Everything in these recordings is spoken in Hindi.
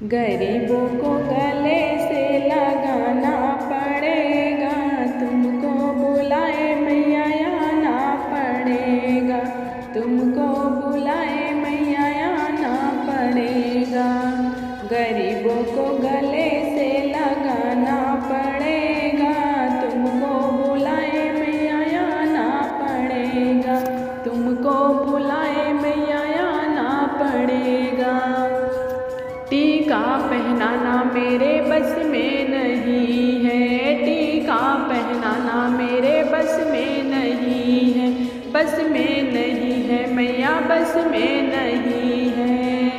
गरीबों को गले से लगाना पड़ेगा, तुमको बुलाए मैया आना पड़ेगा, तुमको बुलाए मैया आना पड़ेगा। गरीबों को गले से लगाना पड़ेगा, तुमको बुलाए मैया आना पड़ेगा, तुमको बुलाए मैया आना पड़ेगा। टीका पहनाना मेरे बस में नहीं है, टीका पहनाना मेरे बस में नहीं है, बस में नहीं है मैया बस में नहीं है।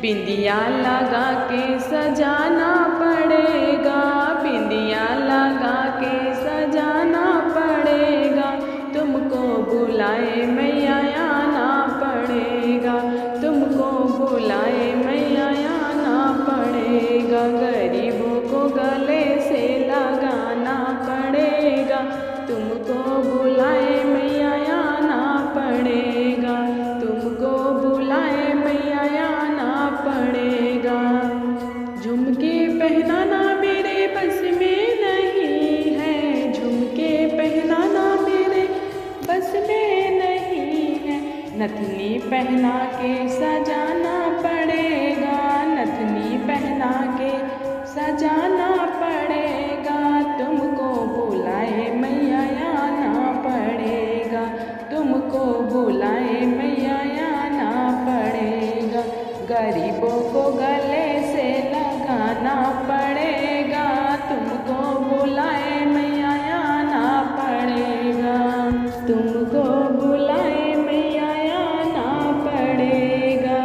बिंदिया लगा के सजाना पड़ेगा, बिंदिया लगा के सजाना पड़ेगा, तुमको बुलाए मैया आना पड़ेगा, तुमको बुलाए मैया आना पड़ेगा। गरीबों को गले से लगाना पड़ेगा, तुमको बुलाए मैया आना पड़ेगा, तुमको बुलाए मैया आना पड़ेगा। झुमके पहनाना मेरे बस में नहीं है, झुमके पहनाना मेरे बस में नहीं है। नथनी पहना के सजाना पड़ेगा, नथनी पहना के सजाना पड़ेगा, तुमको बुलाए मैया आना पड़ेगा, तुमको बुलाए मैया आना पड़ेगा। गरीबों को गले से लगाना पड़ेगा, तुमको बुलाए मैया आना पड़ेगा, तुमको बुलाए मैया आना पड़ेगा।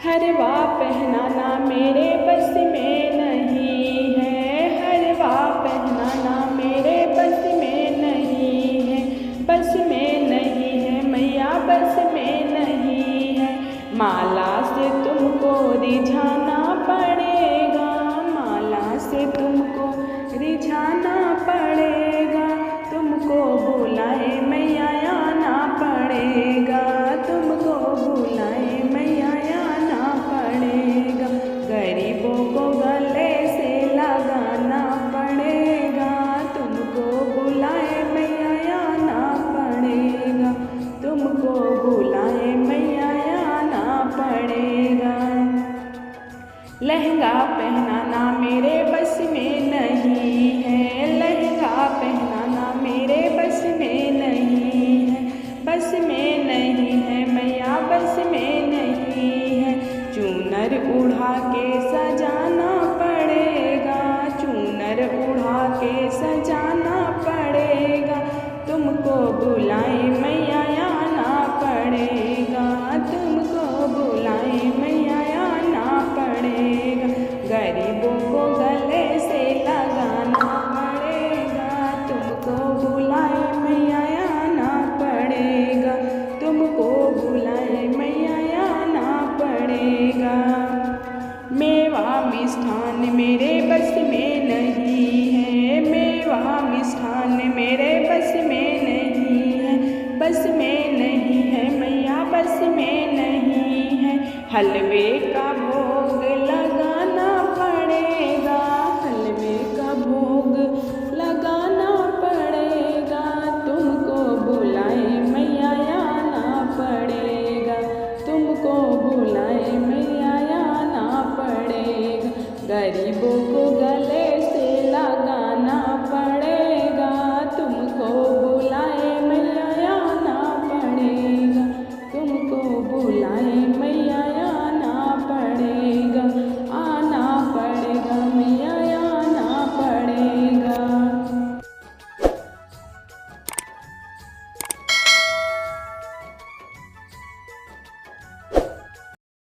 हरवा पहनाना मेरे बस में नहीं है, हरवा पहनाना मेरे बस में नहीं है, बस में नहीं है मैया बस में नहीं है। माला से तुमको रिझाना पड़ेगा, माला से तुमको रिझाना पड़ेगा, तुमको बुलाए मैया आना पड़ेगा, तुमको बुलाए मैया आना पड़ेगा। गरीबों को गले से लगाना पड़ेगा, तुमको बुलाए मैया आना पड़ेगा, तुमको बुलाए मैया आना पड़ेगा। लहंगा पहनाना मेरे बस में नहीं है, लहंगा पहनाना मेरे बस में नहीं है, बस में नहीं है मैया बस में नहीं है। चूनर उड़ा के सजाना पड़ेगा, चूनर उड़ा के सजाना पड़ेगा, तुमको बुलाए मैया आना पड़ेगा, तुमको बुलाए मैया आना पड़ेगा। गरीबों को गले से लगाना पड़ेगा, तुमको बुलाए मैया आना पड़ेगा, तुमको बुलाए मैया आना पड़ेगा। मेवा मिष्ठान मेरे बस में नहीं है, मेवा मिष्ठान मेरे बस में नहीं है, बस में नहीं है मैया बस में नहीं है। हलवे का भोग लगाना पड़ेगा, हलवे का भोग